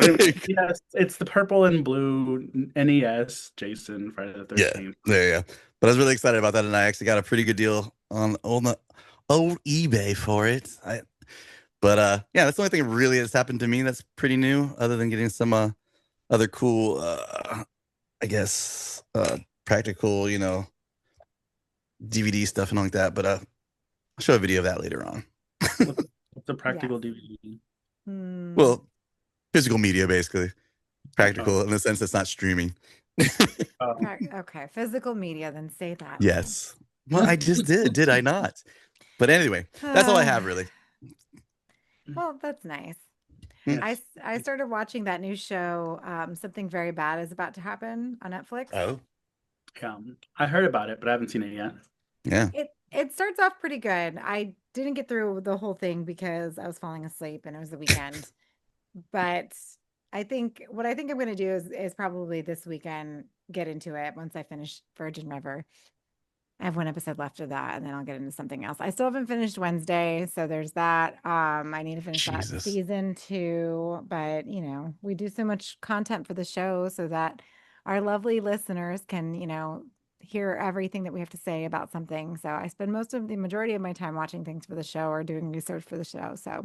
Anyway, yes, it's the purple and blue NES Jason Friday the Yeah, 13th. yeah. But I was really excited about that, and I actually got a pretty good deal on the old eBay for it. But yeah, that's the only thing really that's happened to me that's pretty new, other than getting some other cool, I guess, practical, DVD stuff and all like that. But I'll show a video of that later on. What's a practical Yes. DVD? Well, physical media, basically. Practical Oh. in the sense it's not streaming. Okay, physical media, then say that. Yes. Well, I just did I not? But anyway, that's all I have, really. Well, that's nice. Yes. I started watching that new show, Something Very Bad is About to Happen on Netflix. Oh, Yeah, I heard about it, but I haven't seen it yet. yeah. It starts off pretty good. I didn't get through the whole thing because I was falling asleep and it was the weekend. But I think what I think I'm going to do is probably this weekend get into it once I finish Virgin River. I have one episode left of that, and then I'll get into something else. I still haven't finished Wednesday, so there's that. I need to finish that Jesus. season 2, but we do so much content for the show so that our lovely listeners can, hear everything that we have to say about something. So I spend most of the majority of my time watching things for the show or doing research for the show. So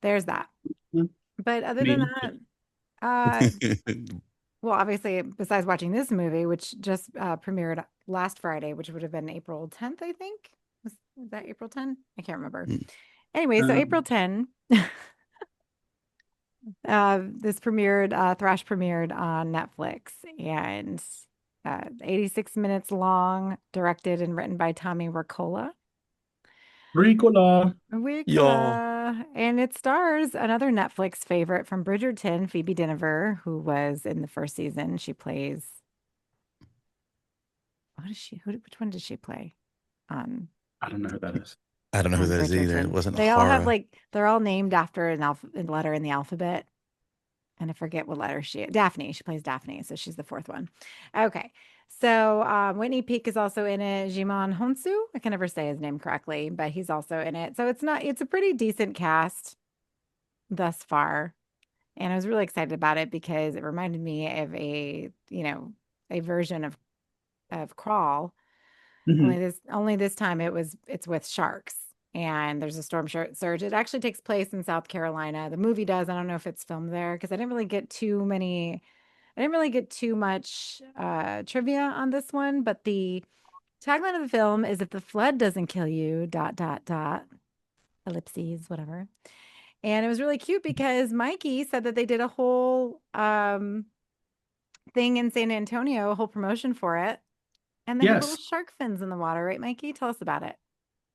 there's that. Mm. But other than that, well, obviously, besides watching this movie, which just premiered last Friday, which would have been April 10th, I think. Was that April 10? I can't remember. Anyway, so April 10, this premiered, Thrash premiered on Netflix, and 86 minutes long, directed and written by Tommy Wirkola. Ricola. Wirkola. And it stars another Netflix favorite from Bridgerton, Phoebe Dynevor, who was in the first season. She plays. What is she? Which one does she play? I don't know who that is. I don't know who on that is either. Bridgerton. It wasn't They all have horror. they're all named after a letter in the alphabet. And I forget what letter Daphne. She plays Daphne, so she's the fourth one. Okay. So Whitney Peak is also in it. Djimon Hounsou. I can never say his name correctly, but he's also in it. So it's a pretty decent cast thus far. And I was really excited about it because it reminded me of a version of Crawl. Mhm. Only this time it's with sharks and there's a storm surge. It actually takes place in South Carolina. The movie does. I don't know if it's filmed there because I didn't really get too much trivia on this one, but the tagline of the film is if the flood doesn't kill you, dot, dot, dot, ellipses, whatever. And it was really cute because Mikey said that they did a whole thing in San Antonio, a whole promotion for it. And they had little Yes. shark fins in the water, right, Mikey? Tell us about it.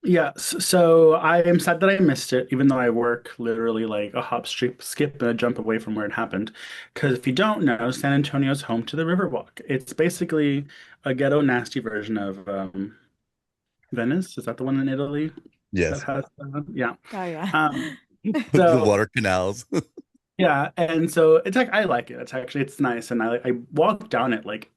Yes. So I am sad that I missed it, even though I work literally like a hop, skip, and a jump away from where it happened. Because if you don't know, San Antonio is home to the Riverwalk. It's basically a ghetto nasty version of Venice. Is that the one in Italy that Yes. has? Yeah. Oh yeah. Um, The so water canals. yeah, and so it's like I like it. It's nice, and I walk down it like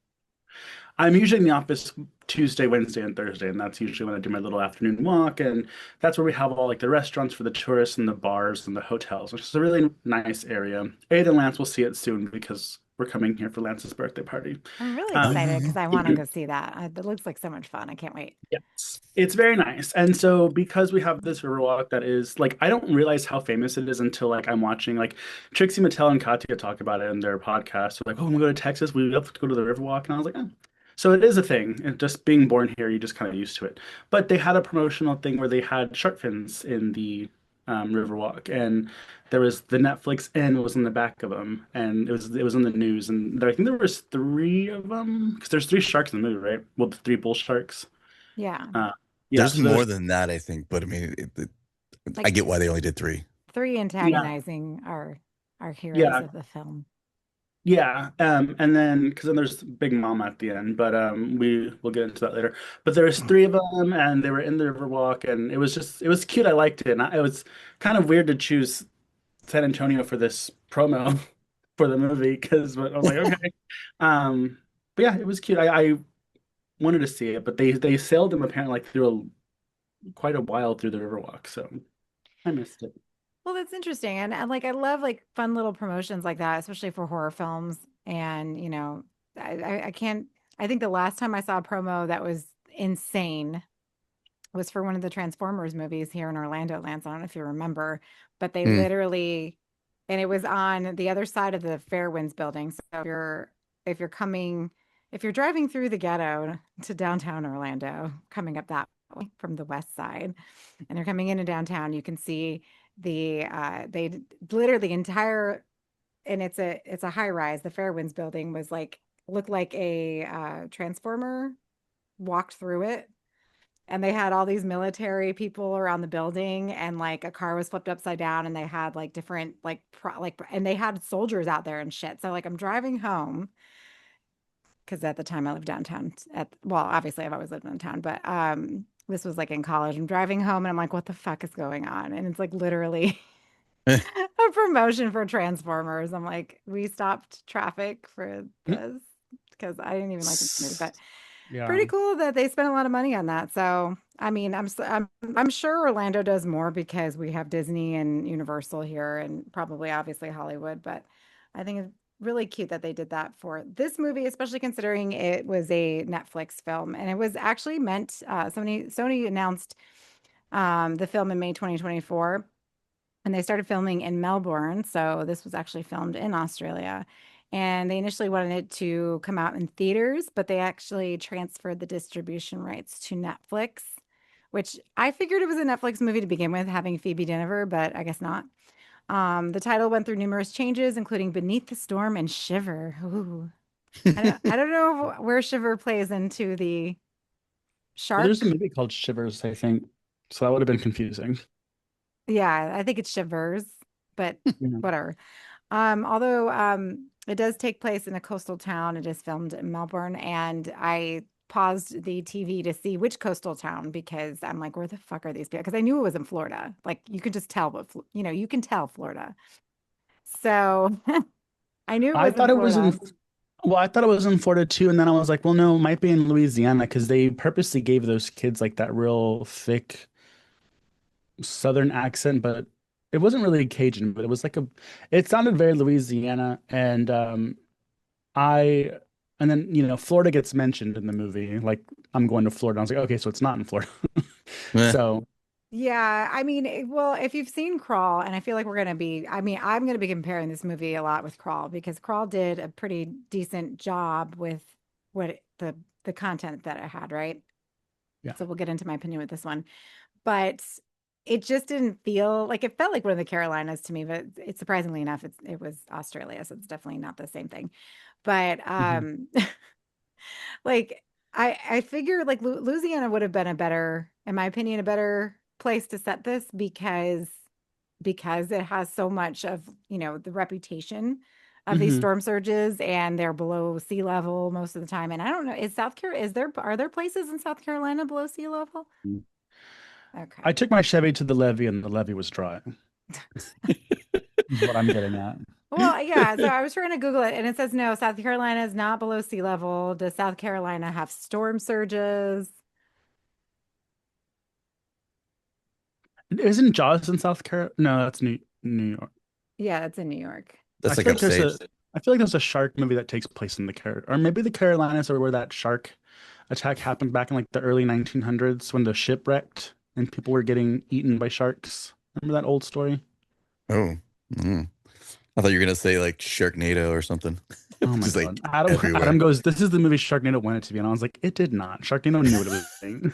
I'm usually in the office Tuesday, Wednesday, and Thursday, and that's usually when I do my little afternoon walk. And that's where we have all like the restaurants for the tourists and the bars and the hotels, which is a really nice area. Aid and Lance will see it soon because we're coming here for Lance's birthday party. I'm really Oh, excited yeah, because I want to go see that. It looks like so much fun. I can't wait. Yes, it's very nice. And so because we have this riverwalk that is like I don't realize how famous it is until like I'm watching like Trixie Mattel and Katya talk about it in their podcast. They're like, oh, when we go to Texas, we have to go to the Riverwalk. And I was like, oh. So it is a thing. And just being born here, you just kind of used to it. But they had a promotional thing where they had shark fins in the Riverwalk, and there was the Netflix N was in the back of them, and it was in the news. And I think there was three of them because there's three sharks in the movie, right? Well, the three bull sharks. Yeah. Yeah, There's so more there's than that, I think, but I mean, I Like get why they only did 3. 3 yeah, antagonizing our heroes yeah, of the film. yeah. And then because then there's Big Mama at the end, but we will get into that later. But there was three of them, and they were in the Riverwalk, and it was cute. I liked it. And it was kind of weird to choose San Antonio for this promo for the movie because I was like, okay. But yeah, it was cute. I wanted to see it, but they sailed them apparently like through quite a while through the Riverwalk, so I missed it. Well, that's interesting. And like I love like fun little promotions like that, especially for horror films. And I can't I think the last time I saw a promo that was insane was for one of the Transformers movies here in Orlando, Lance. I don't know if you remember, but they Mm. literally, and it was on the other side of the Fairwinds building. So if you're coming, if you're driving through the ghetto to downtown Orlando, coming up that way from the west side, and you're coming into downtown, you can see they literally entire, and it's a high rise. The Fairwinds building was like looked like a transformer walked through it, and they had all these military people around the building, and like a car was flipped upside down, and they had like different and they had soldiers out there and shit. So like I'm driving home because at the time I lived downtown. Well, obviously I've always lived downtown, but this was like in college. I'm driving home and I'm like, what the fuck is going on? And it's like literally a promotion for Transformers. I'm like, we stopped traffic for this because I didn't even like this movie, but Yeah. pretty cool that they spent a lot of money on that. So, I mean, I'm sure Orlando does more because we have Disney and Universal here, and probably obviously Hollywood. But I think it's really cute that they did that for this movie, especially considering it was a Netflix film, and it was actually meant. Sony announced the film in May 2024, and they started filming in Melbourne. So this was actually filmed in Australia. And they initially wanted it to come out in theaters, but they actually transferred the distribution rights to Netflix, which I figured it was a Netflix movie to begin with, having Phoebe Dynevor, but I guess not. The title went through numerous changes, including Beneath the Storm and Shiver. Ooh. I don't know where Shiver plays into the Well, there's a shark. movie called Shivers, I think. So that would have been confusing. Yeah, I think it's Shivers, but Yeah. whatever. Although it does take place in a coastal town, it is filmed in Melbourne, and I paused the TV to see which coastal town because I'm like, where the fuck are these people? Because I knew it was in Florida. Like you could just tell, but you can tell Florida. So I knew it I was in thought it was Florida. in, well, I thought it was in Florida too. And then I was like, well, no, it might be in Louisiana because they purposely gave those kids like that real thick Southern accent, but it wasn't really Cajun, but it was like it sounded very Louisiana. I, and then, Florida gets mentioned in the movie. Like, I'm going to Florida. I was like, okay, so it's not in Florida. Eh. So, Yeah, I mean, well, if you've seen Crawl, and I feel like I'm gonna be comparing this movie a lot with Crawl because Crawl did a pretty decent job with the content that it had, right? yeah. So we'll get into my opinion with this one. But it just didn't feel like it felt like one of the Carolinas to me, but it's surprisingly enough, it was Australia, so it's definitely not the same thing. But Mhm. like I figure like Louisiana would have been a better, in my opinion, a better place to set this because it has so much of, the reputation of these Mhm. storm surges, and they're below sea level most of the time. And I don't know, are there places in South Carolina below sea level? I Okay. took my Chevy to the levee and the levee was dry, is what I'm getting at. Well, yeah. So I was trying to Google it, and it says no, South Carolina is not below sea level. Does South Carolina have storm surges? Isn't Jaws in South Carolina? No, that's New York. Yeah, it's in New York. I That's like feel like upstate. I feel like there's a shark movie that takes place in or maybe the Carolinas are where that shark attack happened back in like the early 1900s when the ship wrecked and people were getting eaten by sharks. Remember that old story? Oh, mm. I thought you were gonna say like Sharknado or something. Oh my Just like God. Adam everywhere. goes, "This is the movie Sharknado wanted to be." And I was like, "It did not. Sharknado knew what it was doing."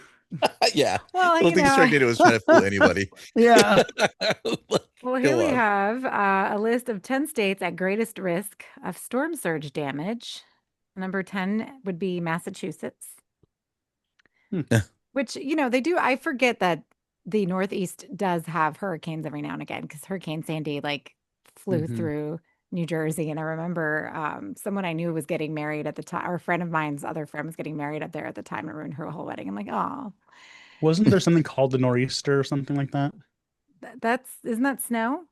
Yeah. Well, I don't think Sharknado was trying to fool anybody. Yeah. well, here Go we on. have a list of 10 states at greatest risk of storm surge damage. Number 10 would be Massachusetts, Hmm. which, they do. I forget that the Northeast does have hurricanes every now and again because Hurricane Sandy like flew Mhm. through New Jersey. And I remember someone I knew was getting married at the time, or a friend of mine's other friend was getting married up there at the time and ruined her whole wedding. I'm like, oh, Wasn't there something called the nor'easter or something like that? isn't that snow?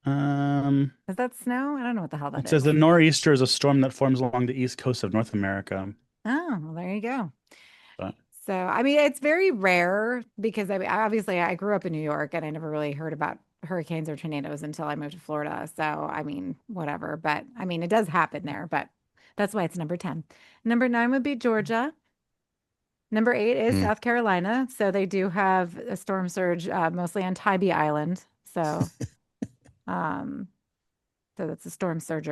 Um, Is that snow? I don't know what the hell that it says is. the nor'easter is a storm that forms along the east coast of North America. Oh, well, there you go. But So, I mean, it's very rare because I mean, obviously I grew up in New York and I never really heard about hurricanes or tornadoes until I moved to Florida. So, I mean, whatever. But I mean, it does happen there, but that's why it's number 10. Number 9 would be Georgia. Number 8 is South Carolina. So they do have a storm surge, mostly on Tybee Island. So, so that's a storm surge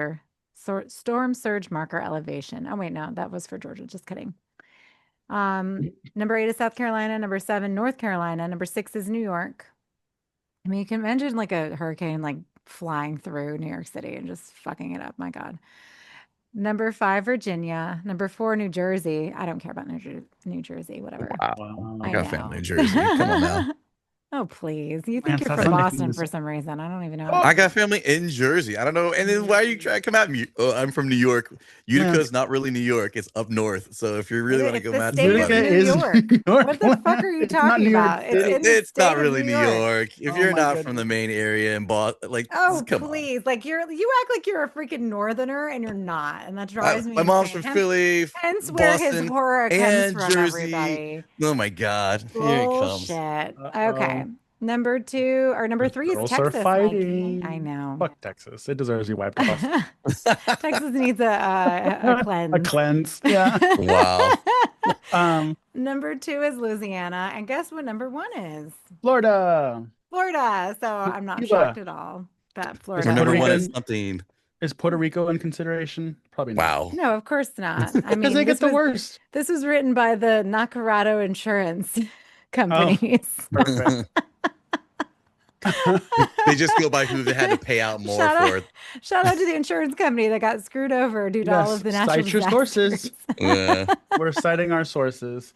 marker elevation. Oh, wait, no, that was for Georgia. Just kidding. Number 8 is South Carolina. Number 7, North Carolina. Number 6 is New York. I mean, you can imagine like a hurricane like flying through New York City and just fucking it up. My God. Number 5, Virginia. Number 4, New Jersey. I don't care about New Jersey, whatever. Wow. I I got know. family in Jersey. Come on now. Oh, please. You Man, think you're sounds from like Boston this- for some reason. I don't even know. I got family in Jersey. I don't know. And then why are you trying to come at me? Oh, I'm from New York. Utica is not really New York. It's up north. So if you really want to It's go the mad, state of Utica New is York. New York. What the fuck are you It's not talking New York about? City. in the it's not state of really New York. If Oh you're my not from the goodness. main area in Boston, like, Oh, come on. please. Like you act like you're a freaking northerner and you're not. And that drives me My mom's insane. from Philly, Hence where his Boston, horror comes and from, Jersey. everybody. Oh my God. Here it comes. Bullshit. Uh-oh. Okay. Number 2 or number 3 is Girls are Texas, fighting. Mikey. I know. Fuck Texas. It deserves to be wiped off. Texas needs a cleanse. A cleanse. Yeah. Wow. Number 2 is Louisiana. And guess what number 1 is? Florida. Florida. So I'm not Cuba. shocked at all that Florida. Or number Puerto one Rican- is something. Is Puerto Rico in consideration? Probably not. Wow. No, of course not. I Because mean, they this get the was, worst. this was written by the Nacarado Insurance companies. Perfect. They just go by who they had to pay out more Shout out- for it. Shout out to the insurance company that got screwed over due to all Yes, of the natural cite your sources. disasters. Yeah. We're citing our sources.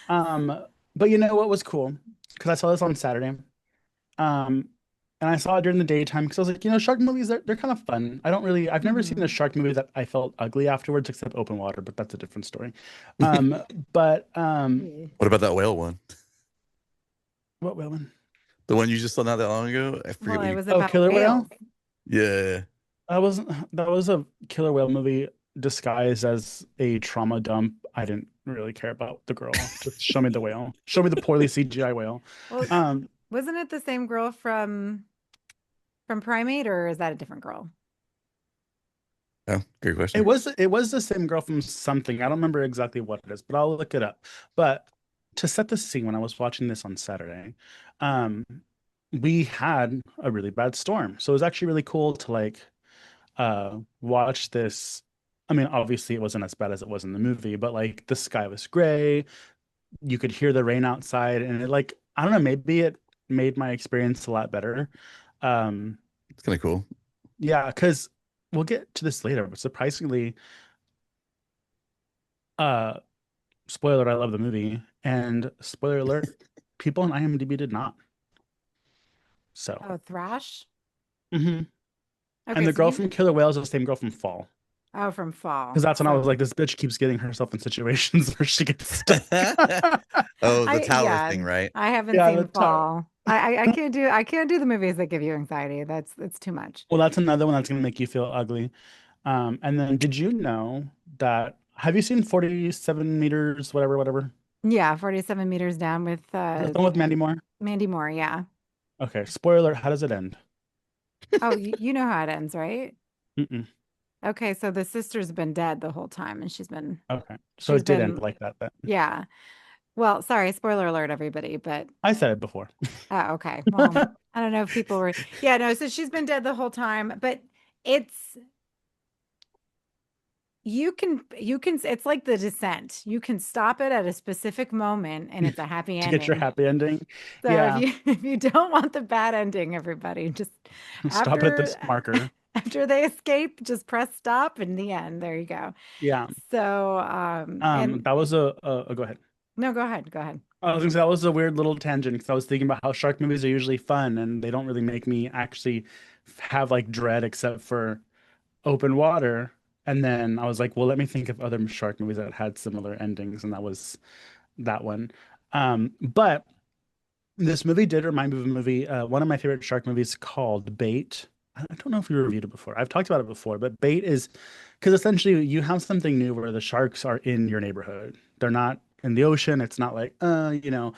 But you know what was cool? Because I saw this on Saturday. And I saw it during the daytime because I was like, shark movies, they're kind of fun. I've never seen a shark movie that I felt ugly afterwards, except Open Water, but that's a different story. But What about that whale one? what whale one? The one you just saw not that long ago? I forget Well, what it you... was Oh, about Killer Whale? whales. Yeah. That was a killer whale movie disguised as a trauma dump. I didn't really care about the girl. Just show me the whale. Show me the poorly CGI whale. Well, wasn't it the same girl from Primate, or is that a different girl? Oh, great question. It was the same girl from something. I don't remember exactly what it is, but I'll look it up. But to set the scene, when I was watching this on Saturday, we had a really bad storm. So it was actually really cool to watch this. I mean, obviously it wasn't as bad as it was in the movie, but like the sky was gray. You could hear the rain outside, and it I don't know, maybe it made my experience a lot better. It's kind of cool. Yeah, because we'll get to this later, but surprisingly, spoiler, I love the movie, and spoiler alert, people on IMDb did not. So, Oh, Thrash. mhm. Okay, And the so girl you- from Killer Whale is the same girl from Fall. Oh, from Fall. Because that's when I So- was like, this bitch keeps getting herself in situations where she gets stuck. Oh, the I- tower yeah. thing, right? I haven't Yeah, seen the tower. Fall. I can't do the movies that give you anxiety. It's too much. Well, that's another one that's going to make you feel ugly. And then did you know that, have you seen 47 meters, whatever? Yeah, 47 meters down with The one with Mandy Moore? Mandy Moore. Yeah. Okay, spoiler alert, how does it end? Oh, you know how it ends, right? Mm-mm. Okay, so the sister's been dead the whole time, and she's been Okay, so She's it did been- end like that then. yeah. Well, sorry, spoiler alert, everybody, but I said it before. oh, okay. Well, I don't know if people were. Yeah, no. So she's been dead the whole time, but it's you can it's like The Descent. You can stop it at a specific moment, and it's a happy To ending. get your happy ending, So yeah. if you don't want the bad ending, everybody just stop at this marker. after they escape, just press stop and the end. There you go. Yeah. So and That was go ahead. no, go ahead. Go ahead. I was gonna say that was a weird little tangent because I was thinking about how shark movies are usually fun and they don't really make me actually have like dread except for Open Water. And then I was like, well, let me think of other shark movies that had similar endings, and that was that one. But this movie did remind me of a movie, one of my favorite shark movies called Bait. I don't know if we reviewed it before. I've talked about it before, but Bait is because essentially you have something new where the sharks are in your neighborhood. They're not in the ocean. It's not like, the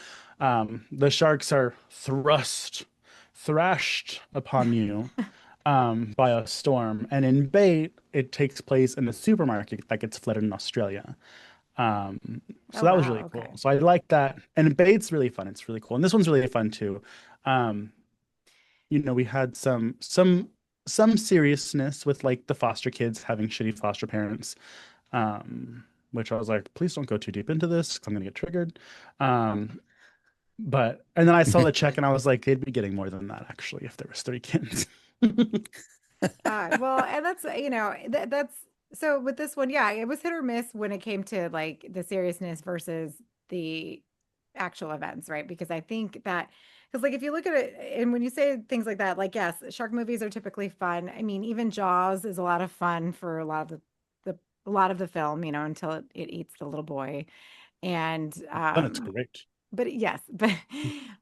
sharks are thrust thrashed upon you by a storm. And in Bait, it takes place in a supermarket that gets flooded in Australia. So Oh that was wow, really cool. okay. So I like that. And Bait's really fun. It's really cool. And this one's really fun too. Um, we had some seriousness with like the foster kids having shitty foster parents. Which I was like, please don't go too deep into this 'cause I'm gonna get triggered. Um, and then I saw the check and I was like, they'd be getting more than that actually if there was 3 kids. Well, and that's that's so with this one, yeah, it was hit or miss when it came to like the seriousness versus the actual events, right? Because I think that because like if you look at it and when you say things like that, like yes, shark movies are typically fun. I mean, even Jaws is a lot of fun for a lot of a lot of the film, until it eats the little boy. And But it's great. but yes,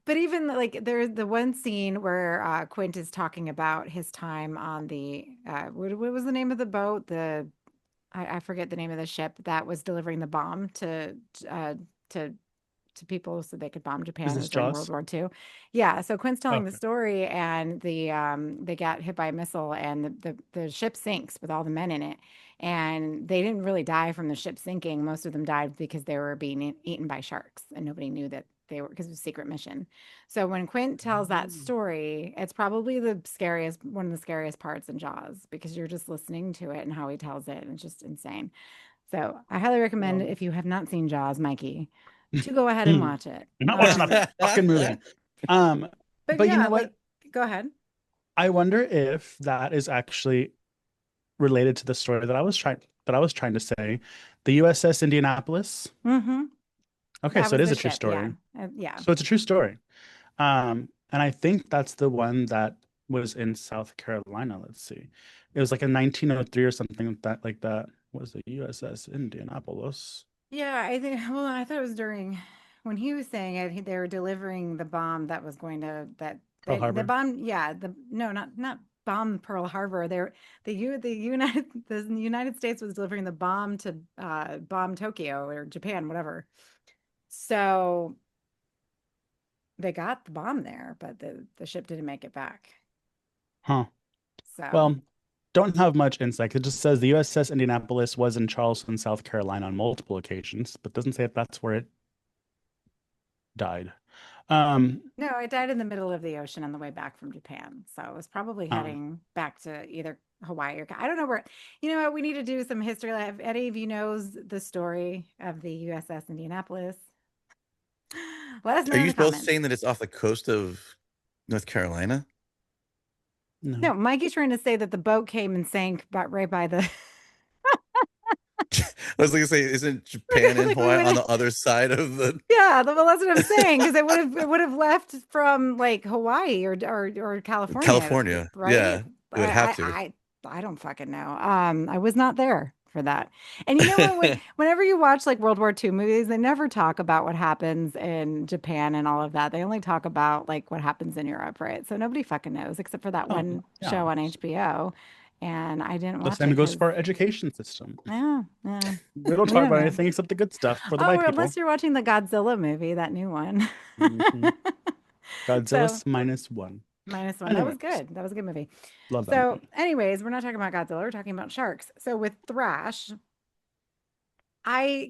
but even like there's the one scene where Quint is talking about his time on the what was the name of the boat? I forget the name of the ship that was delivering the bomb uh to people so they could bomb Is Japan. It this was during World Jaws? War II. Yeah, so Quinn's telling the Okay. story, and they got hit by a missile, and the ship sinks with all the men in it. And they didn't really die from the ship sinking. Most of them died because they were being eaten by sharks, and nobody knew that they were because it was a secret mission. So when Quint tells that story, it's probably one of the scariest parts in Jaws because you're just listening to it and how he tells it, and it's just insane. So I highly recommend Well, if you have not seen Jaws, Mikey, to go ahead and you're watch it. not watching a fucking movie. Um, But but you yeah, know what? like go ahead. I wonder if that is actually related to the story that I was trying to say. The USS Indianapolis. Mm-hmm. Okay, That so it was is the a true ship. Yeah. story. Yeah. So it's a true story. And I think that's the one that was in South Carolina. Let's see. It was like in 1903 or something like that was the USS Indianapolis. Yeah, I think, well, I thought it was during when he was saying it, they were delivering the bomb that was going to, Pearl the Harbor. bomb, yeah, no, not bomb Pearl Harbor. The United States was delivering the bomb to bomb Tokyo or Japan, whatever. So they got the bomb there, but the ship didn't make it back. Huh. So Well, don't have much insight. It just says the USS Indianapolis was in Charleston, South Carolina on multiple occasions, but doesn't say if that's where it died. Um, no, it died in the middle of the ocean on the way back from Japan. So it was probably oh, heading back to either Hawaii or I don't know where. You know what? We need to do some history. If any of you knows the story of the USS Indianapolis, let us know Are in you the both comments. saying that it's off the coast of North Carolina? no. No, Mikey's trying to say that the boat came and sank right by the I was gonna say, isn't Japan and like we Hawaii would on the other side of the yeah, well that's what I'm saying because it would have left from like Hawaii or California, California? right? Yeah, it would have to. I don't fucking know. I was not there for that. And you know what? Whenever you watch like World War II movies, they never talk about what happens in Japan and all of that. They only talk about like what happens in Europe, right? So nobody fucking knows except for that Oh, one yeah. show on HBO. And I didn't The watch same it goes because for our education system. yeah, yeah, We don't we talk don't about know. anything except the good stuff for the Oh, white or people. unless you're watching the Godzilla movie, that new one. Hmm. So Godzilla's -1. -1. That was Anyways, good. That was a good movie. love that So, movie. anyways, we're not talking about Godzilla. We're talking about sharks. So with Thrash, I,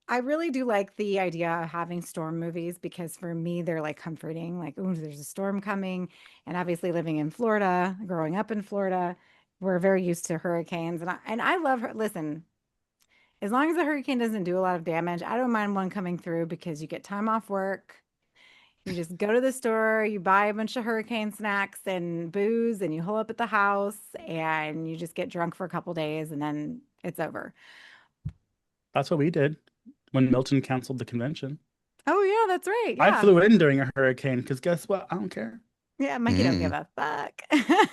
I really do like the idea of having storm movies because for me, they're like comforting. Like, oh, there's a storm coming. And obviously living in Florida, growing up in Florida, we're very used to hurricanes. And I love her. Listen, as long as the hurricane doesn't do a lot of damage, I don't mind one coming through because you get time off work. You just go to the store, you buy a bunch of hurricane snacks and booze, and you hole up at the house and you just get drunk for a couple days and then it's over. That's what we did when Milton canceled the convention. Oh, yeah, that's right. I Yeah. flew in during a hurricane because guess what? I don't care. Yeah, Mikey don't give Mm. a fuck.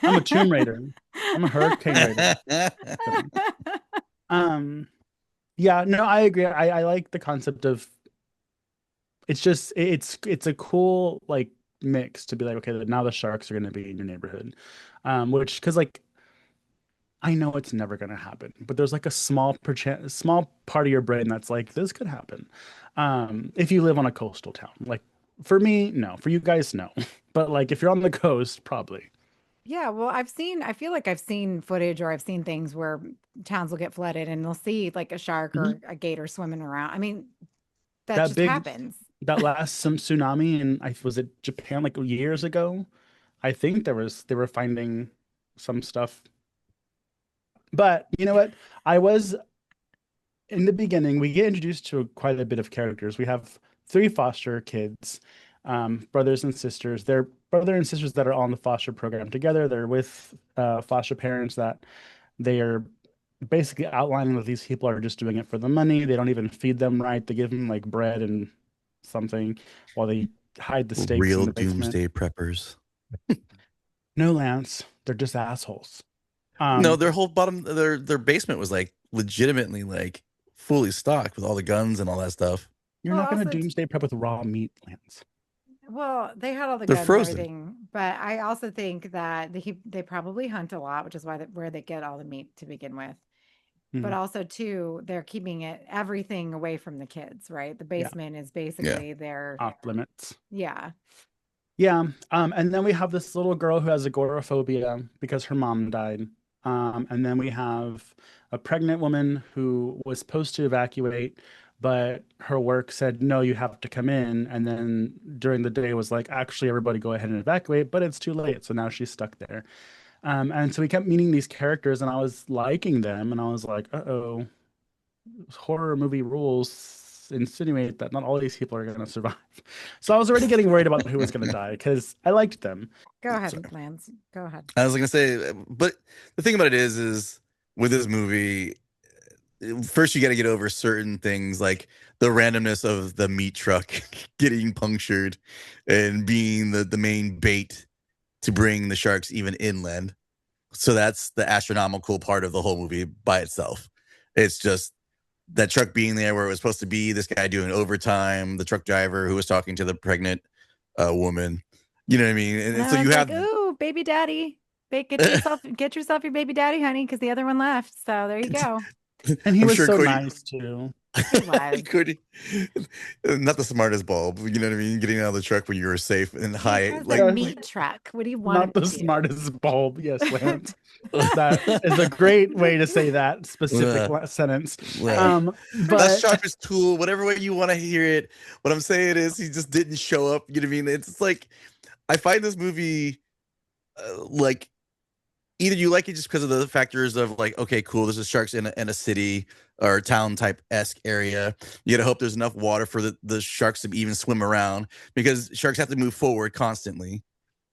I'm a Tomb Raider. I'm a Hurricane Raider. Kidding. Um, yeah, no, I agree. I like the concept of it's a cool like mix to be like, okay, now the sharks are gonna be in your neighborhood. Which because like I know it's never gonna happen, but there's like a small part of your brain that's like, this could happen. If you live on a coastal town, like For me, no. For you guys, no. But like if you're on the coast, probably. Yeah, well, I feel like I've seen footage or I've seen things where towns will get flooded and they'll see like a shark Mhm. or a gator swimming around. I mean, that That just big, happens. that last some tsunami in I was it Japan like years ago. I think they were finding some stuff. But you know what? I was in the beginning, we get introduced to quite a bit of characters. We have three foster kids, brothers and sisters. They're brother and sisters that are all in the foster program together. They're with foster parents that they are basically outlining that these people are just doing it for the money. They don't even feed them right. They give them like bread and something while they hide the steaks in Real the basement. doomsday preppers. No, Lance, they're just assholes. No, Um, their whole bottom, their basement was like legitimately like fully stocked with all the guns and all that stuff. you're Well, not going to also, doomsday prep with raw meat, Lance. well, they had all the They're guns and frozen. everything, but I also think that they probably hunt a lot, which is where they get all the meat to begin with. But Mhm. also too, they're keeping everything away from the kids, right? The Yeah, basement is Yeah. basically their, off limits. yeah. Yeah. And then we have this little girl who has agoraphobia because her mom died. And then we have a pregnant woman who was supposed to evacuate, but her work said, no, you have to come in. And then during the day was like, actually, everybody go ahead and evacuate, but it's too late. So now she's stuck there. And so we kept meeting these characters and I was liking them. And I was like, uh-oh, horror movie rules insinuate that not all these people are going to survive. So I was already getting worried about who was going to die because I liked them. Go Sorry. ahead, Lance. Go ahead. I was gonna say, but the thing about it is with this movie, first you got to get over certain things like the randomness of the meat truck getting punctured and being the main bait to bring the sharks even inland. So that's the astronomical part of the whole movie by itself. It's just that truck being there where it was supposed to be, this guy doing overtime, the truck driver who was talking to the pregnant woman. You know what I mean? And And I so was you like, have "Ooh, baby daddy, get yourself your baby daddy, honey, because the other one left." So there you go. And he I'm was sure so Cody, nice too. He was. Cody, not the smartest bulb. You know what I mean? Getting out of the truck when you were safe and He high, has a like. Yes, meat truck. What do you want him not to the do? smartest bulb. Yes, Lance. That is a great way to say that specific sentence. Yeah. That's But sharpest tool, whatever way you want to hear it. What I'm saying is he just didn't show up. You know what I mean? It's like I find this movie like either you like it just because of the factors of like, okay, cool, there's a sharks in a city or town type esque area. You gotta hope there's enough water for the sharks to even swim around because sharks have to move forward constantly.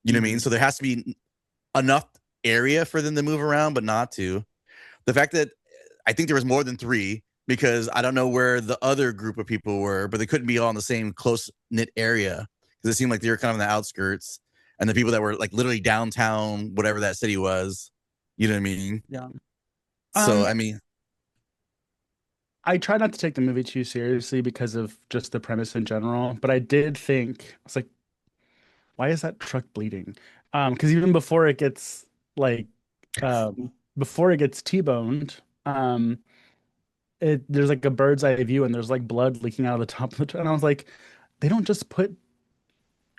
You know what I mean? So there has to be enough area for them to move around, but not to. The fact that I think there was more than three because I don't know where the other group of people were, but they couldn't be all in the same close knit area because it seemed like they were kind of in the outskirts. And the people that were like literally downtown, whatever that city was, you know what I mean? yeah. So, Um, I mean, I try not to take the movie too seriously because of just the premise in general, but I did think I was like, why is that truck bleeding? Because even like before it gets T-boned, there's like a bird's eye view and there's like blood leaking out of the top of the truck. And I was like, they don't just put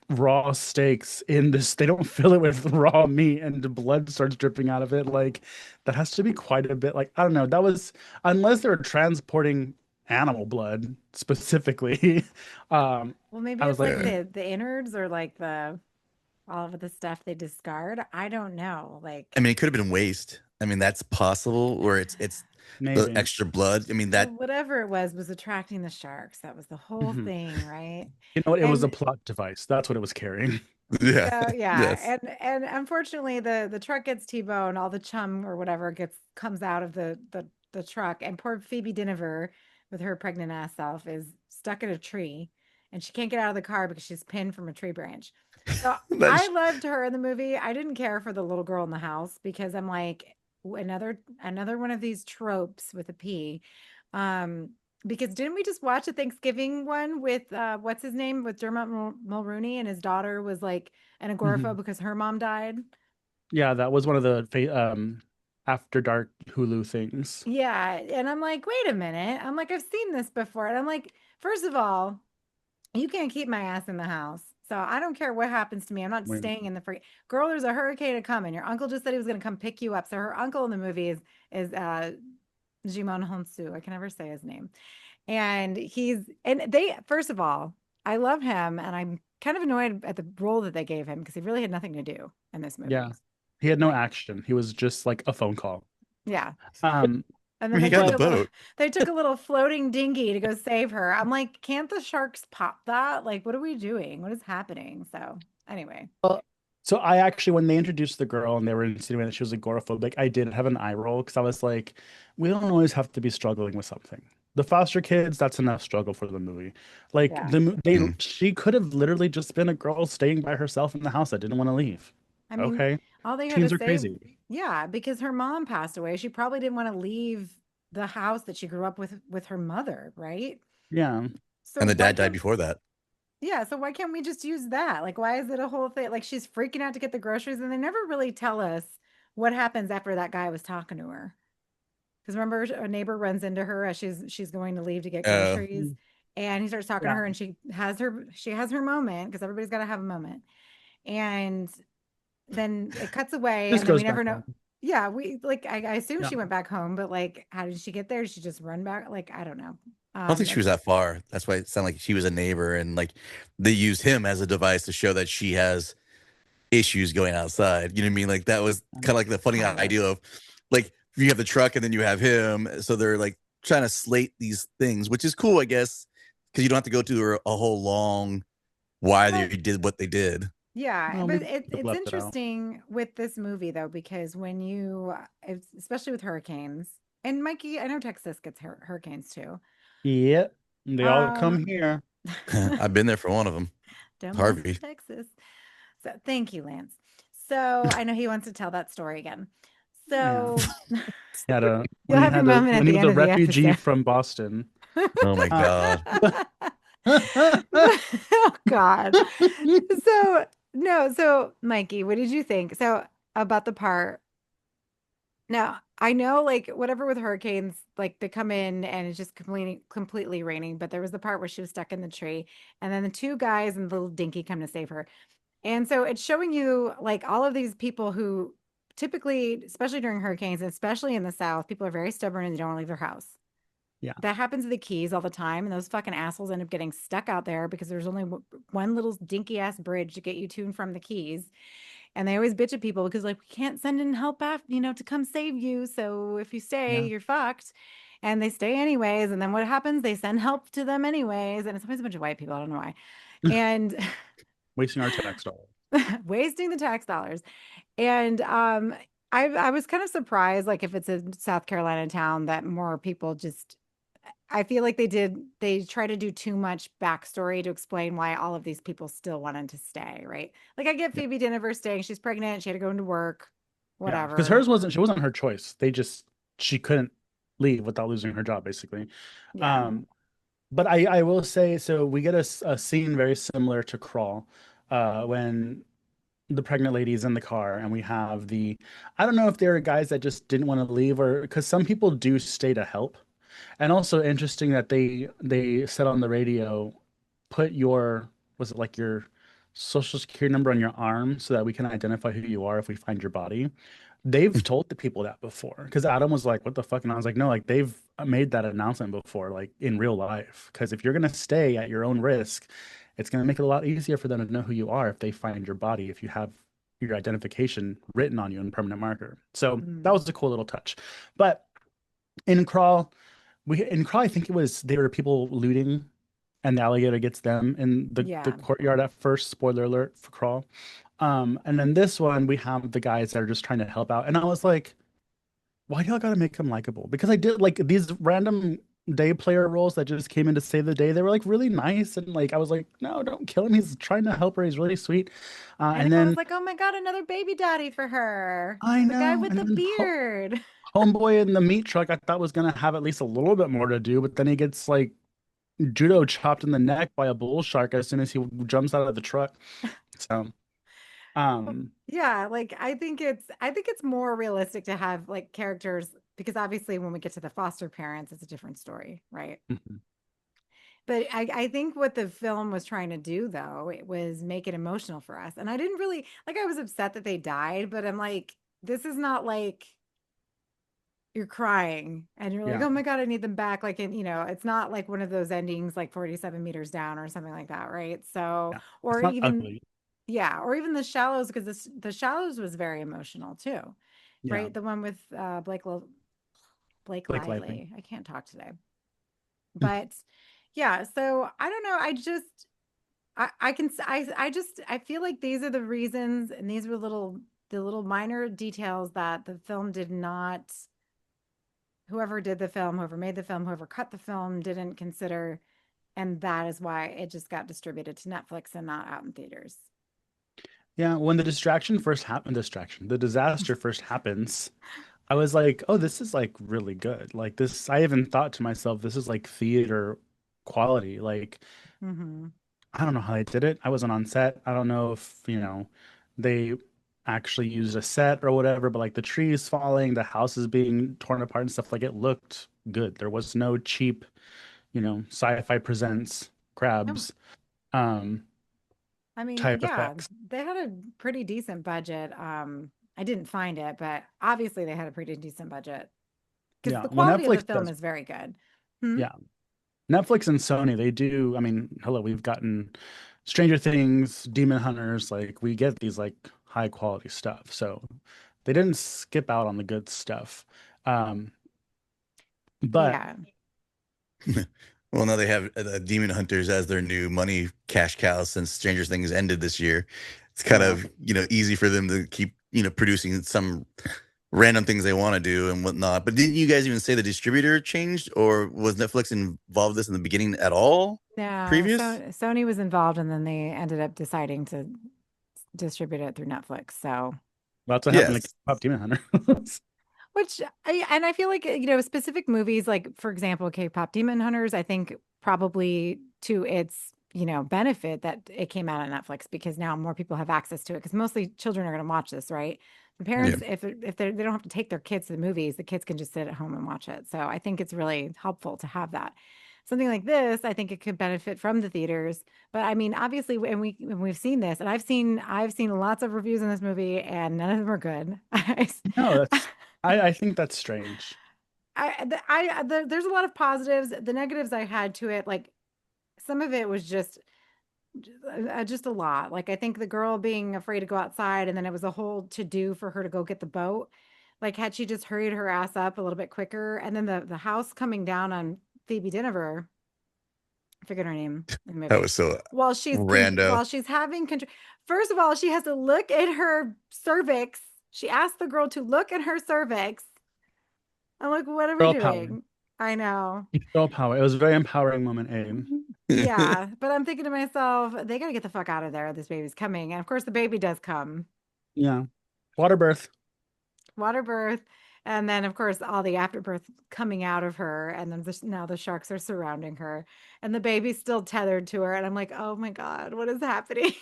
raw steaks in this, they don't fill it with raw meat and the blood starts dripping out of it. Like that has to be quite a bit. Like, I don't know. That was unless they're transporting animal blood specifically. Well, maybe I was it's like, like the innards or like all of the stuff they discard. I don't know. I Like, mean, it could have been waste. I mean, that's possible, or it's the maybe. extra blood. I mean, well, that whatever it was attracting the sharks. That was the whole Mhm. thing, right? You know what? It was a And plot device. That's what it was carrying. yeah, yeah, yes. and unfortunately the truck gets T-boned, all the chum or whatever gets comes out of the truck, and poor Phoebe Dynevor with her pregnant ass self is stuck in a tree, and she can't get out of the car because she's pinned from a tree branch. So I That's loved her in the movie. I didn't care for the little girl in the house because I'm like another one of these tropes with a P. Um, because didn't we just watch a Thanksgiving one with what's his name with Dermot Mulroney and his daughter was like an agoraphobe Mhm. because her mom died? Yeah, that was one of the after dark Hulu things. Yeah, and I'm like, wait a minute. I'm like, I've seen this before, and I'm like, first of all, You can't keep my ass in the house. So I don't care what happens to me. I'm not Wait. staying in the free girl. There's a hurricane coming. Your uncle just said he was going to come pick you up. So her uncle in the movie is Djimon Hounsou. I can never say his name. And they, first of all, I love him and I'm kind of annoyed at the role that they gave him because he really had nothing to do in this movie. Yeah. He had no Like, action. He was just like a phone call. yeah. Um, And I then mean, he got in the a little, boat. they took a little floating dinghy to go save her. I'm like, can't the sharks pop that? Like, what are we doing? What is happening? So anyway. so I actually, when they introduced the girl and they were insinuating that she was agoraphobic, I did have an eye roll because I was like, we don't always have to be struggling with something. The foster kids, that's enough struggle for the movie. Like Yeah. she could have literally just been a girl staying by herself in the house that didn't want to leave. I mean, Okay, all they had teens to are say, crazy. yeah, because her mom passed away. She probably didn't want to leave the house that she grew up with her mother, right? Yeah, So And the why dad died can't, before that. yeah, so why can't we just use that? Like, why is it a whole thing? Like, she's freaking out to get the groceries, and they never really tell us what happens after that guy was talking to her. Because remember, a neighbor runs into her as she's going to leave to get groceries, and he starts talking to yeah. her, and she has her moment because everybody's got to have a moment, and then it cuts away, Just and then we goes never back know. home. Yeah, I assume Yeah. she went back home, but like, how did she get there? Did she just run back? Like, I don't know. I don't think she was that far. That's why it sounded like she was a neighbor, and like they used him as a device to show that she has issues going outside. You know what I mean? Like that was kind of like the funny idea of like you have the truck and then you have him, so they're like trying to slate these things, which is cool, I guess, because you don't have to go through a whole long why they Well, did what they did. yeah, Well, but we it's left it out. interesting with this movie though, because when especially with hurricanes, and Mikey, I know Texas gets hurricanes too. Yep, they all come Um, here. I've been there for one of them, don't mess Harvey. with Texas. So thank you, Lance. So I know he wants to tell that story again. Yeah, So he had a you'll have your moment at when he the was end a of the refugee episode. from Boston. Oh my god. Oh God. So no, so Mikey, what did you think? So about the part. Now, I know like whatever with hurricanes, like they come in and it's just completely raining, but there was the part where she was stuck in the tree and then the two guys and the little dinky come to save her. And so it's showing you like all of these people who typically, especially during hurricanes, and especially in the South, people are very stubborn and they don't want to leave their house. Yeah, That happens to the Keys all the time, and those fucking assholes end up getting stuck out there because there's only one little dinky ass bridge to get you to and from the Keys. And they always bitch at people because like we can't send in help after, to come save you. So if you stay, yeah, you're fucked. And they stay anyways. And then what happens? They send help to them anyways. And it's always a bunch of white people. I don't know why. And wasting our tax dollars. wasting the tax dollars. And I was kind of surprised, like if it's a South Carolina town, that more people just I feel like they try to do too much backstory to explain why all of these people still wanted to stay, right? Like I get Yeah, Phoebe Dynevor staying, she's pregnant, she had to go into work, yeah, because whatever. hers wasn't her choice. She couldn't leave without losing her job, basically. Yeah. Um, but I will say, so we get a scene very similar to Crawl, when the pregnant lady's in the car and we have I don't know if there are guys that just didn't want to leave or because some people do stay to help. And also interesting that they said on the radio, put was it like your social security number on your arm so that we can identify who you are if we find your body. They've told the people that before because Adam was like, "What the fuck?" And I was like, "No, like they've made that announcement before, like in real life. Because if you're gonna stay at your own risk, it's gonna make it a lot easier for them to know who you are if they find your body, if you have your identification written on you in permanent marker." So that Mm. was a cool little touch. But in Crawl, I think it was there were people looting, and the alligator gets them in the Yeah. courtyard at first. Spoiler alert for Crawl. And then this one we have the guys that are just trying to help out, and I was like, why do y'all gotta make him likable? Because I did like these random day player roles that just came in to save the day. They were like really nice, and like I was like, no, don't kill him. He's trying to help her. He's really sweet. And And I was then like, oh my God, another baby daddy for her. I The guy know, with and the then beard. Homeboy in the meat truck I thought was gonna have at least a little bit more to do, but then he gets like judo chopped in the neck by a bull shark as soon as he jumps out of the truck. So, um, Yeah, like I think it's more realistic to have like characters because obviously when we get to the foster parents, it's a different story, right? mhm. But I think what the film was trying to do, though, it was make it emotional for us. And I didn't really like, I was upset that they died, but I'm like, this is not like you're crying and you're like, Yeah. oh my God, I need them back. Like, you know, it's not like one of those endings like 47 meters down or something like that. Right. So, Yeah. It's or not even, ugly. yeah, or even The Shallows, because The Shallows was very emotional too. Yeah. Right. The one with Blake Blake Lively. Lively. I can't talk today. But yeah, so I don't know. I can I just I feel like these are the reasons, and these were the little minor details that the film did not, whoever did the film, whoever made the film, whoever cut the film didn't consider, and that is why it just got distributed to Netflix and not out in theaters. Yeah, when the the disaster first happens, I was like, oh, this is like really good. Like this, I even thought to myself, this is like theater quality. Like, Mm-hmm. I don't know how they did it. I wasn't on set. I don't know if, they actually used a set or whatever, but like the trees falling, the houses being torn apart and stuff, like it looked good. There was no cheap, sci-fi presents No, crabs um I mean, type yeah, effects. they had a pretty decent budget. I didn't find it, but obviously they had a pretty decent budget because Yeah. the Well, quality of the Netflix film does. is very good. Hmm? Yeah. Netflix and Sony, they do. I mean, hello, we've gotten Stranger Things, Demon Hunters, like we get these like high quality stuff. So they didn't skip out on the good stuff. Um, but Yeah. Well, now they have Demon Hunters as their new money cash cow since Stranger Things ended this year. It's kind yeah, of, easy for them to keep, producing some random things they want to do and whatnot. But didn't you guys even say the distributor changed, or was Netflix involved with this in the beginning at all? No, so Previous? Sony was involved and then they ended up deciding to distribute it through Netflix. So, that's what happened to Yes. Pop Demon Hunters. which I feel like, you know, specific movies like, for example, K-pop Demon Hunters, I think probably to its, you know, benefit that it came out on Netflix because now more people have access to it because mostly children are going to watch this, right? The Yeah. Yeah. parents, if they don't have to take their kids to the movies, the kids can just sit at home and watch it. So I think it's really helpful to have that. Something like this, I think it could benefit from the theaters. But I mean, obviously, when we've seen this, and I've seen lots of reviews in this movie, and none of them are good. No, I think that's strange. There's a lot of positives. The negatives I had to it, like some of it was just a lot. Like I think the girl being afraid to go outside, and then it was a whole to do for her to go get the boat. Like had she just hurried her ass up a little bit quicker, and then the house coming down on Phoebe Dynevor, I forget her name in the That movie, was so while rando. she's having control. First of all, she has to look at her cervix. She asked the girl to look at her cervix. I'm like, what are we Girl power. doing? I know. Girl power. It was a very empowering moment, Abe. Yeah, but I'm thinking to myself, they got to get the fuck out of there. This baby's coming. And of course, the baby does come. Yeah. Water birth. Water birth. And then, of course, all the afterbirth coming out of her. And then now the sharks are surrounding her. And the baby's still tethered to her. And I'm like, oh my God, what is happening?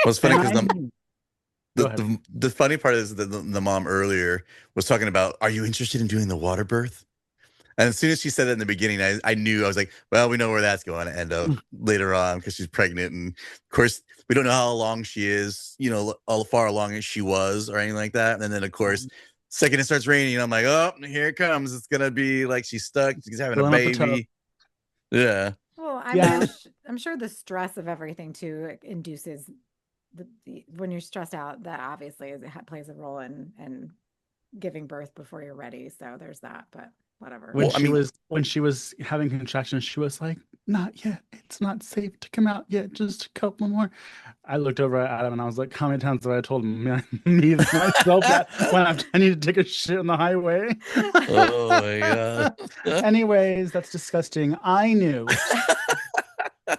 Well, it's funny And because I the, go ahead. the funny part is that the mom earlier was talking about, are you interested in doing the water birth? And as soon as she said that in the beginning, I knew. I was like, well, we know where that's going to end up later on because she's pregnant. And of course, we don't know how long she is, how far along as she was or anything like that. And then, of course, second it starts raining, I'm like, oh, here it comes. It's going to be like she's stuck. She's having a Filling up the tub. baby. Yeah. Well, I mean, Yeah. I'm sure the stress of everything too induces when you're stressed out, that obviously plays a role in giving birth before you're ready. So there's that, but whatever. When Well, I she mean, was when she was having contractions, she was like, "Not yet. It's not safe to come out yet. Just a couple more." I looked over at Adam and I was like, "How many times have I told me myself that when I need to take a shit on the highway?" oh my God. Anyways, that's disgusting. I knew.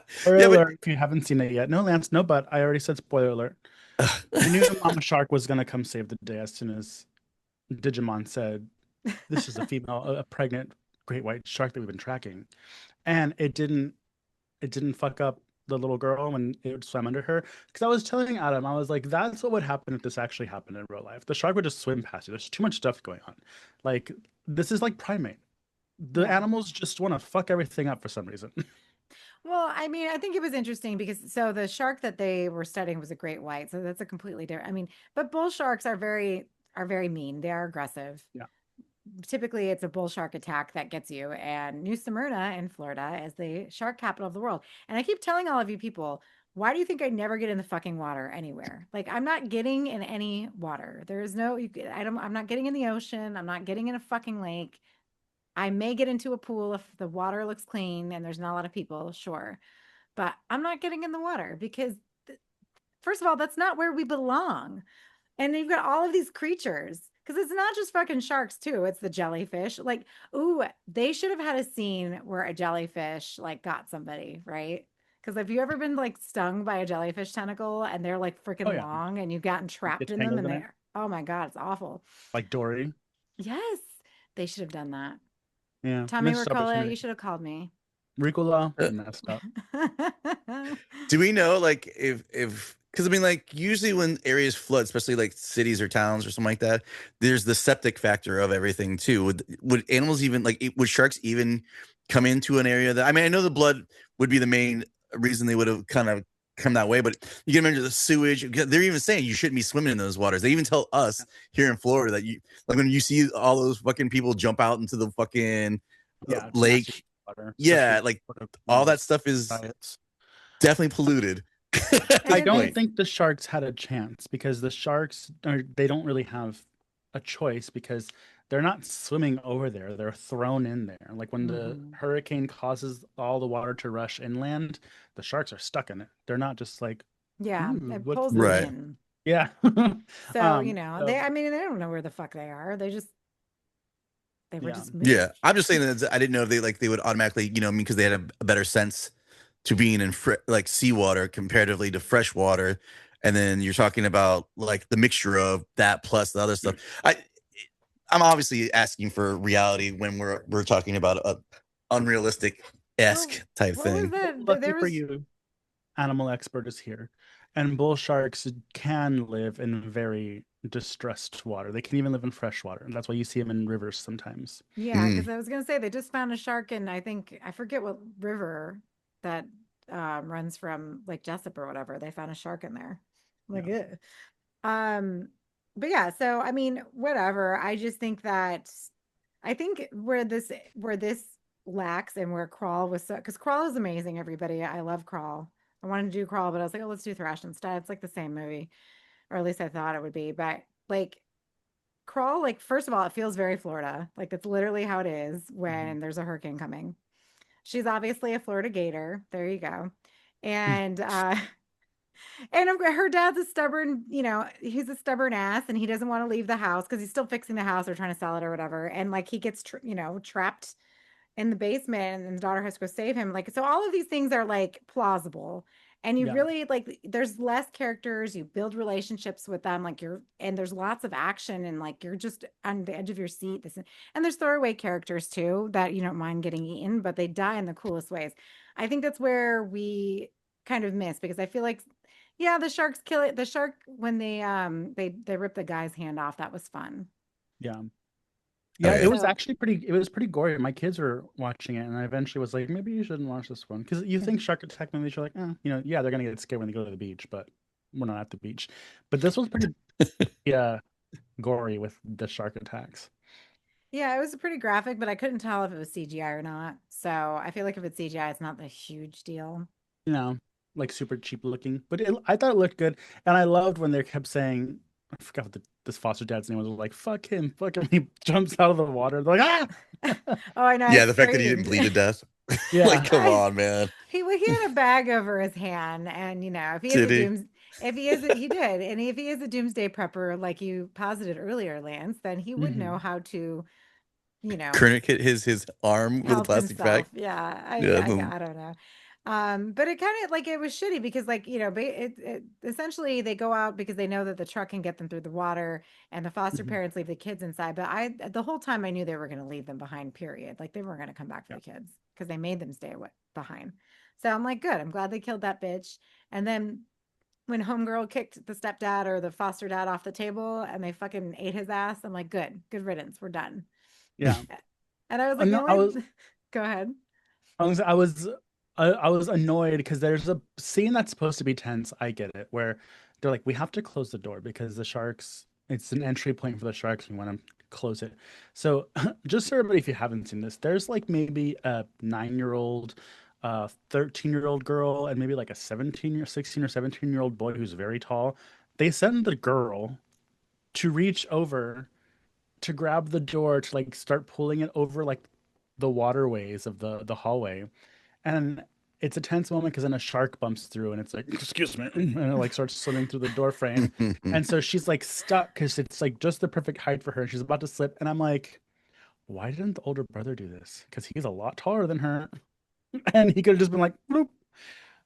Spoiler Yeah, but alert if you haven't seen it yet. No, Lance, no, but I already said spoiler alert. I knew the mama shark was gonna come save the day as soon as Digimon said, "This is a female, a pregnant great white shark that we've been tracking," and it didn't fuck up the little girl when it swam under her. Because I was telling Adam, I was like, that's what would happen if this actually happened in real life. The shark would just swim past you. There's too much stuff going on. Like this is like primate. The Yeah. animals just want to fuck everything up for some reason. Well, I mean, I think it was interesting because so the shark that they were studying was a great white, so that's a completely different. I mean, but bull sharks are very mean. They are aggressive. Yeah. Typically, it's a bull shark attack that gets you. And New Smyrna in Florida is the shark capital of the world. And I keep telling all of you people, why do you think I never get in the fucking water anywhere? Like I'm not getting in any water. There is no. I'm not getting in the ocean. I'm not getting in a fucking lake. I may get into a pool if the water looks clean and there's not a lot of people, sure. But I'm not getting in the water because, first of all, that's not where we belong. And you've got all of these creatures because it's not just fucking sharks, too. It's the jellyfish. Like, ooh, they should have had a scene where a jellyfish like got somebody, right? Because have you ever been like stung by a jellyfish tentacle and they're like Oh freaking yeah, long and you've gotten trapped get in them tangled and in it they're, oh my God, it's awful. like Dory. Yes, they should have done that. Yeah, Tommy missed Mercola, you opportunity. should have called me. Ricola Uh, messed up. Do we know like if because I mean like usually when areas flood, especially like cities or towns or something like that, there's the septic factor of everything too. Would animals even like would sharks even come into an area that I mean I know the blood would be the main reason they would have kind of come that way, but you can imagine the sewage. They're even saying you shouldn't be swimming in those waters. They even tell us here in Florida that you like when you see all those fucking people jump out into the fucking Yeah, it's nasty lake. water, Yeah, especially like for all that most stuff is diets. definitely polluted at And I this it don't point. is, think the sharks had a chance because the sharks they don't really have a choice because they're not swimming over there. They're thrown in there. Like when the mhm. hurricane causes all the water to rush inland, the sharks are stuck in it. They're not just like, Yeah, ooh, it what's pulls them Right. this? in. Yeah. So, So I mean, they don't know where the fuck they are. They were yeah. just Yeah, moved. I'm just saying that I didn't know if they would automatically, I mean, because they had a better sense to being in like seawater comparatively to fresh water, and then you're talking about like the mixture of that plus the other stuff. I'm obviously asking for reality when we're talking about a unrealistic What, esque type what was thing. that? Lucky There for was, you, animal expert is here. And bull sharks can live in very distressed water. They can even live in fresh water. And that's why you see them in rivers sometimes. yeah, because Mm. I was gonna say they just found a shark in, I forget what river that runs from Lake Jessup or whatever. They found a shark in there. I'm like, Yeah. ew. Um, but yeah, so I mean, whatever. I just think that I think where this lacks and where Crawl was so because Crawl is amazing, everybody. I love Crawl. I wanted to do Crawl, but I was like, oh, let's do Thrash instead. It's like the same movie, or at least I thought it would be. But like Crawl, like first of all, it feels very Florida. Like that's literally how it is Mhm. when there's a hurricane coming. She's obviously a Florida Gator. There you go. And her dad's a stubborn, he's a stubborn ass and he doesn't want to leave the house because he's still fixing the house or trying to sell it or whatever. And like he gets, trapped in the basement and the daughter has to go save him. Like, so all of these things are like plausible. And you Yeah. really like, there's less characters, you build relationships with them, like and there's lots of action and like you're just on the edge of your seat. And there's throwaway characters too that you don't mind getting eaten, but they die in the coolest ways. I think that's where we kind of miss because I feel like yeah, the sharks kill it. The shark when they rip the guy's hand off, that was fun. Yeah. Oh Yeah, yeah. So it was pretty gory. My kids were watching it and I eventually was like, maybe you shouldn't watch this one. Because you think shark attack movies, you're like, yeah, they're gonna get scared when they go to the beach, but we're not at the beach. But this was pretty gory with the shark attacks. yeah, it was pretty graphic, but I couldn't tell if it was CGI or not. So I feel like if it's CGI, it's not the huge deal. You know, like super cheap looking. But I thought it looked good. And I loved when they kept saying, I forgot what this foster dad's name was, like, fuck him, fuck him. He jumps out of the water. They're like, ah! Oh, I know. I Yeah, the fact that he didn't screamed. bleed to death. Like, Yeah. come on, man. He had a bag over his hand, and if he is Did he? he did, and if he is a doomsday prepper, like you posited earlier, Lance, then he would know Hmm. how to, Kernick hit his arm with a help plastic bag. himself. Yeah, Yeah. I don't know. But it kind of like it was shitty because like, it essentially they go out because they know that the truck can get them through the water and the foster Hmm. parents leave the kids inside. But the whole time I knew they were going to leave them behind, period. Like they weren't going to come back for Yeah. the kids because they made them stay behind. So I'm like, good. I'm glad they killed that bitch. And then when homegirl kicked the stepdad or the foster dad off the table and they fucking ate his ass, I'm like, good riddance. We're done. Yeah. And I was like, the No, only go ahead. I was I was annoyed because there's a scene that's supposed to be tense. I get it, where they're like, we have to close the door because the sharks, it's an entry point for the sharks. We want to close it. So, just so everybody, if you haven't seen this, there's like maybe a 9-year-old, 13-year-old girl, and maybe like a 16 or 17-year-old boy who's very tall. They send the girl to reach over to grab the door to like start pulling it over like the waterways of the hallway. And it's a tense moment because then a shark bumps through and it's like, excuse me, and it like starts swimming through the door frame. And so she's like stuck because it's like just the perfect height for her. She's about to slip. And I'm like, why didn't the older brother do this? Because he's a lot taller than her. And he could have just been like, bloop.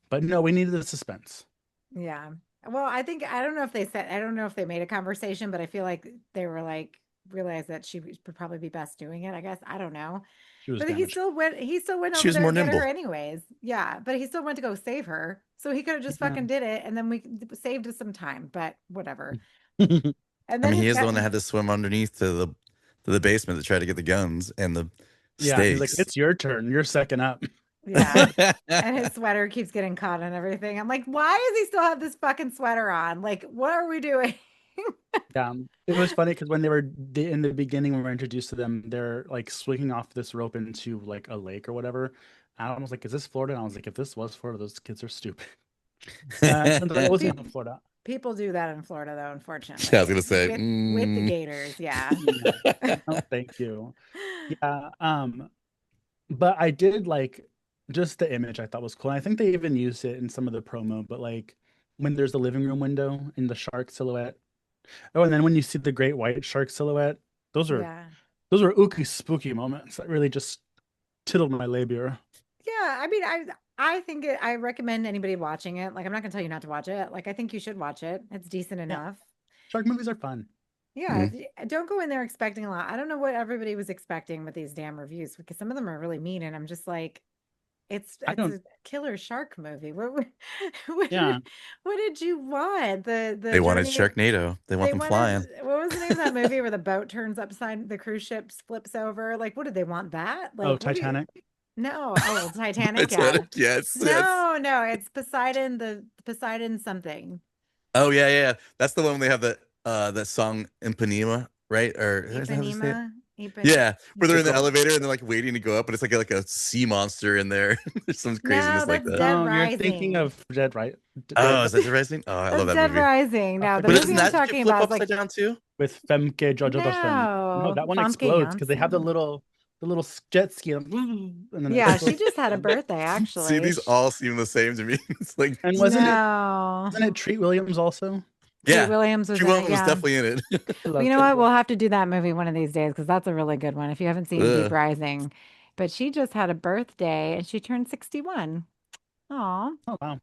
But no, we needed the suspense. Yeah. Well, I think I don't know if they said I don't know if they made a conversation, but I feel like they were like realized that she would probably be best doing it. I guess I don't know, She was but damaged. he still went She over was there more to get her nimble. anyways. Yeah, but he still went to go save her, so he could have just Yeah. fucking did it, and then we saved us some time. But whatever. Mm. And I then mean, he his is the one that vet- had to swim underneath to the basement to try to get the guns and the Yeah, he's like, stakes. it's your turn. You're second up. yeah, and his sweater keeps getting caught and everything. I'm like, why does he still have this fucking sweater on? Like, what are we doing? Yeah, it was funny because when in the beginning, when we were introduced to them, they're like swinging off this rope into like a lake or whatever. I was like, "Is this Florida?" And I was like, "If this was Florida, those kids are stupid." Turns out it wasn't in Florida. People do that in Florida, though, unfortunately. Yeah, I was gonna say, With the Gators, yeah. No, thank you. Yeah, but I did like just the image. I thought was cool. And I think they even used it in some of the promo. But like when there's the living room window in the shark silhouette. Oh, and then when you see the great white shark silhouette, those are Yeah. those were ooky spooky moments that really just tittled my labia. Yeah, I mean, I think I recommend anybody watching it. Like, I'm not gonna tell you not to watch it. Like, I think you should watch it. It's decent Yeah, enough. shark movies are fun. Yeah, don't go in there expecting a lot. I don't know what everybody was expecting with these damn reviews because some of them are really mean, and I'm just like, I it's don't. a killer shark movie. What Yeah, what did you want? The they wanted journey Sharknado. They want they them wanted flying. what was the name of that movie where the boat turns upside, the cruise ship flips over? Like, what did they want that? oh, Like, what do you Titanic. no, oh, Titanic, yeah. Titanic, yes, yes. No, it's Poseidon, the Poseidon something. Oh yeah. That's the one when they have that song Ipanema, right? Or is that how they say it? Ipanema. Yeah, where they're in the Pickle. elevator and they're like waiting to go up, but it's like a sea monster in there. There's some No, craziness like that's that. Dead Oh, you're thinking Rising. of Dead, right? Oh, is that Dead Rising? Oh, I love That's that Dead movie. Rising. No, the But But movie doesn't I'm that ship talking flip about is like upside down too? with Femke Jojodosen. No, no, that one Famke explodes because they have Janssen. the little jet ski, and then it Yeah, she explodes. just had a birthday See, actually. these all seem the same to me. It's like, And No, wasn't it Treat Williams also? Treat yeah, Williams was Drew in it. Williams was Yeah. definitely in it. I Well, love you know Treat what? We'll Williams. have to do that movie one of these days because that's a really good one. If you haven't seen Deep Ugh. Rising, but she just had a birthday and she turned 61. Oh, Oh wow.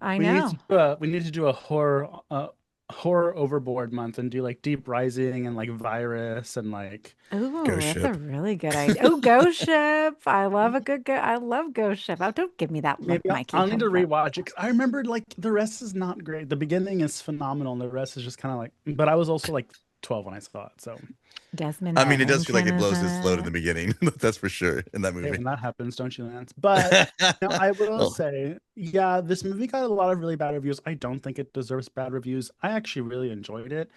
I We need know. to do a horror overboard month and do like Deep Rising and like Virus and like Oh, Ghost that's a Ship. really good idea. Oh, Ghost Ship. I love a good go. I love Ghost Ship. Oh, don't give me that look, maybe Mikey. I'll need to Don't let- rewatch it 'cause I remember like the rest is not great. The beginning is phenomenal and the rest is just kind of like, but I was also like 12 when I saw it, so Desmond I mean, it does feel like it Bennington blows is his load in it. the beginning. That's for sure in that hey, movie. when that happens, don't you, Lance? But no, I will Oh, say, yeah, this movie got a lot of really bad reviews. I don't think it deserves bad reviews. I actually really enjoyed it.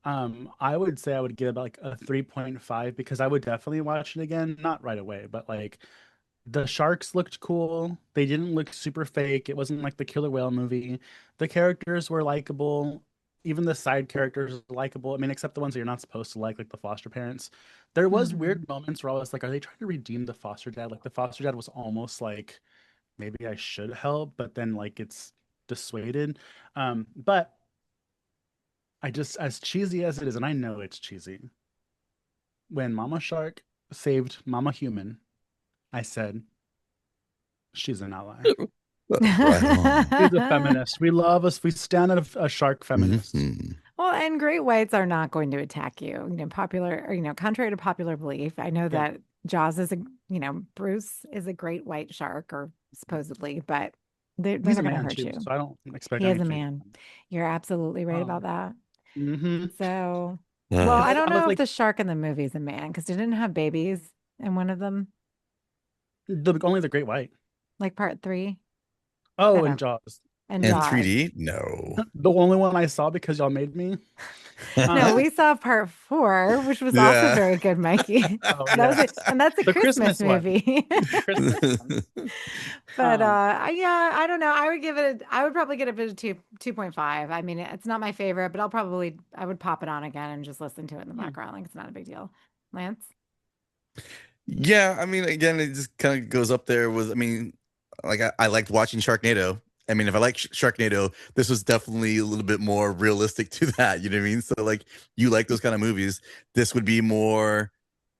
I would say I would give it like a 3.5 because I would definitely watch it again, not right away, but like the sharks looked cool. They didn't look super fake. It wasn't like the killer whale movie. The characters were likable. Even the side characters were likable. I mean, except the ones that you're not supposed to like the foster parents. There was Mhm. weird moments where I was like, are they trying to redeem the foster dad? Like the foster dad was almost like maybe I should help, but then like it's dissuaded. But I just as cheesy as it is, and I know it's cheesy, when Mama Shark saved Mama Human, I said, she's an ally. right on. She's a feminist. We love us. We stand at a shark feminist. Mhm. Well, and great whites are not going to attack you. Popular, or, contrary to popular belief, I know Yeah. that Jaws is Bruce is a great white shark, or supposedly, but they're He's not a going to man hurt too, you. so I don't expect He is a anything. man. You're absolutely right about Um, that. hmm So, Uh, well, I I don't was know if like the shark in the movie is a man because they didn't have babies in one of them. only the great white. like part 3 Oh, I and don't- Jaws. and In Jaws. 3D? No. The only one I saw because y'all made me. No, we saw part 4, which was also Yeah. very good, Mikey. Oh, That was it, yes. and that's a The Christmas Christmas one. movie. Christmas one. But Um, yeah, I don't know. I would give it. I would probably get a 2.5. I mean, it's not my favorite, but I would pop it on again and just listen to it in the background. Like it's not a big deal. Lance? Yeah, I mean, again, it just kind of goes up there with, I mean, like I liked watching Sharknado. I mean, if I like Sharknado, this was definitely a little bit more realistic to that. You know what I mean? So, like, you like those kind of movies. This would be more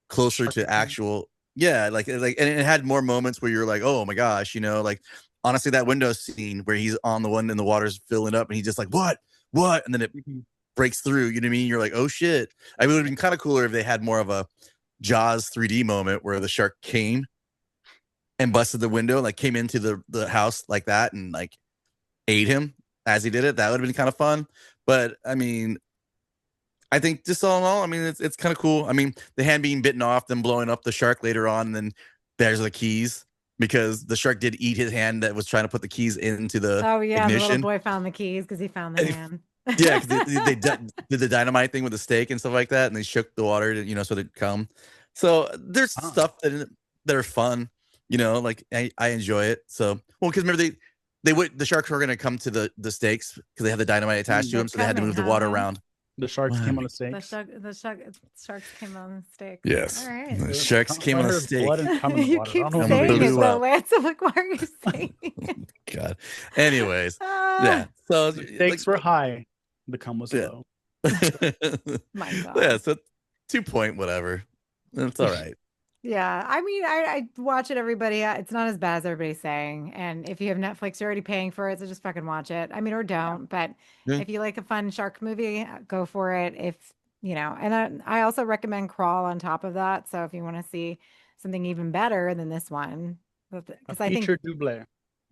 closer to Sharknado. actual. Yeah, like, and it had more moments where you're like, oh my gosh, you know, like honestly, that window scene where he's on the one and the water's filling up, and he's just like, what, and then it Mhm. breaks through. You know what I mean? You're like, oh shit. I mean, it would have been kind of cooler if they had more of a Jaws 3D moment where the shark came and busted the window, like came into the house like that and like ate him as he did it. That would have been kind of fun. But I mean, I think just all in all, I mean, it's kind of cool. I mean, the hand being bitten off, then blowing up the shark later on, and then there's the keys because the shark did eat his hand that was trying to put the keys into the Oh yeah, the little ignition. boy found the keys because he found the And hand. Yeah, because they did the dynamite thing with the steak and stuff like that, and they shook the water, to, you know, so they'd come. So there's Ah. stuff that are fun, you know, like I enjoy it. So well, because remember the sharks were gonna come to the steaks because they have the dynamite attached to They're them, so they had to coming, move the huh, water Lance? around. The sharks Wow. came on the The stakes. sharks came on stakes. Yes, All right. the sharks came I on a heard steak. blood and cum in the You water. I keep don't know what saying movie it blew though, up. Lance. I'm like, why are you saying it? God. Anyways, Ah, yeah. So The stakes were high. The cum was Yeah. low. my God. Yeah. So 2 point whatever. That's all right. Yeah, I mean, I watch it, everybody. It's not as bad as everybody's saying. And if you have Netflix, you're already paying for it, so just fucking watch it. I mean, or don't. But Yeah. if you like a fun shark movie, go for it. If you know, and I also recommend Crawl on top of that. So if you want to see something even better than this one, A because I think, feature double. yeah,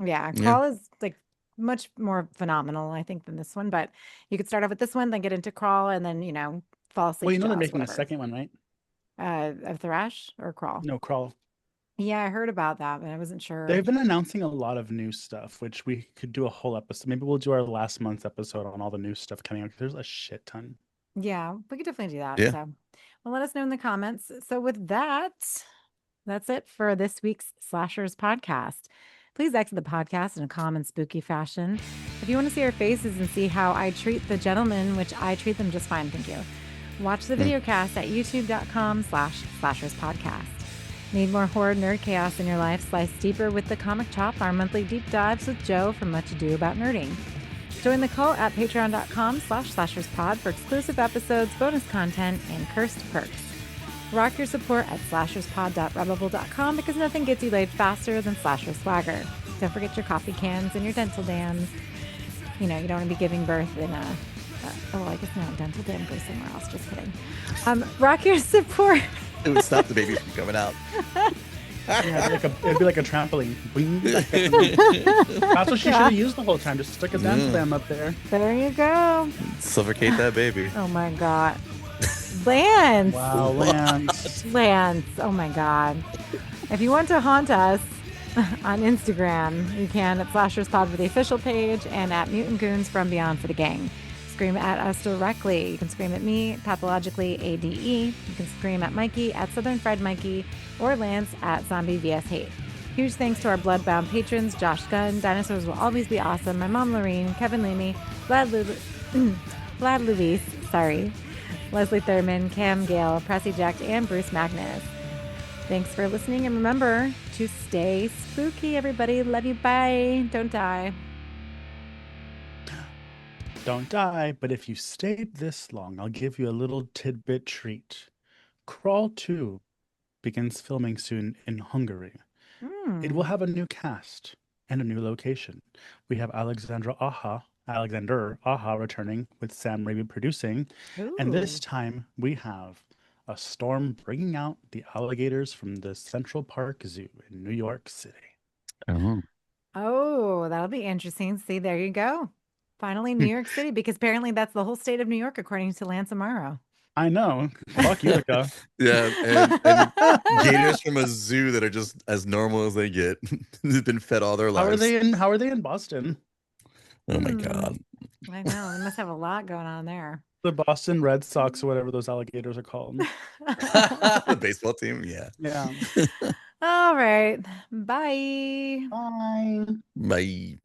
Yeah. Crawl is like much more phenomenal, I think, than this one. But you could start off with this one, then get into Crawl, and then fall asleep. Well, you to know they're Jaws, making a whatever. second one, right? Of Thrash or Crawl. No, Crawl. Yeah, I heard about that, but I wasn't sure. They've been announcing a lot of new stuff, which we could do a whole episode. Maybe we'll do our last month's episode on all the new stuff coming out. 'Cause there's a shit ton. Yeah, we could definitely do that. Yeah. So, well, let us know in the comments. So, with that, that's it for this week's Slashers podcast. Please exit the podcast in a calm and spooky fashion. If you want to see our faces and see how I treat the gentlemen, which I treat them just fine, thank you. Watch the video cast at youtube.com/Slashers podcast. Need more horror nerd chaos in your life? Slice deeper with the Comic Chop, our monthly deep dives with Joe from Much Ado About Nerding. Join the cult at patreon.com/slasherspod for exclusive episodes, bonus content, and cursed perks. Rock your support at slasherspod.redbubble.com because nothing gets you laid faster than slasher swagger. Don't forget your coffee cans and your dental dams. You know, you don't want to be giving birth in a... well, I guess no, dental dam goes somewhere else. Just kidding. Rock your support... It would stop the babies from coming out. Yeah, it'd be like a trampoline. Boing. That's what she should have used the whole time. Just stick a dental dam up there. There you go. Suffocate that baby. Oh my God. Lance. Wow, Lance. Lance. Oh my God. If you want to haunt us on Instagram, you can at SlashersPod for the official page and at Mutant Goons from Beyond for the gang. Scream at us directly. You can scream at me, pathologically ADE. You can scream at Mikey at Southern Fried Mikey or Lance at Zombie VS Hate. Huge thanks to our bloodbound patrons, Josh Gunn, Dinosaurs Will Always Be Awesome, my mom Lorene, Kevin Leamy, Vlad Luis, sorry, Leslie Thurman, Cam Gale, Pressy Jack, and Bruce Magnus. Thanks for listening, and remember to stay spooky, everybody. Love you. Bye. Don't die. Don't die, but if you stayed this long, I'll give you a little tidbit treat. Crawl 2 begins filming soon in Hungary. It will have a new cast and a new location. We have Alexander Aha returning with Sam Raimi producing. And this time we have a storm bringing out the alligators from the Central Park Zoo in New York City. Oh, that'll be interesting. See, there you go. Finally, New York City, because apparently that's the whole state of New York, according to Lance Amaro. I know. Fuck Utica. Yeah, and gators from a zoo that are just as normal as they get. They've been fed all their lives. How are they in Boston? Oh my God. I know. They must have a lot going on there. The Boston Red Sox or whatever those alligators are called. The baseball team, yeah. Yeah. All right. Bye. Bye. Bye.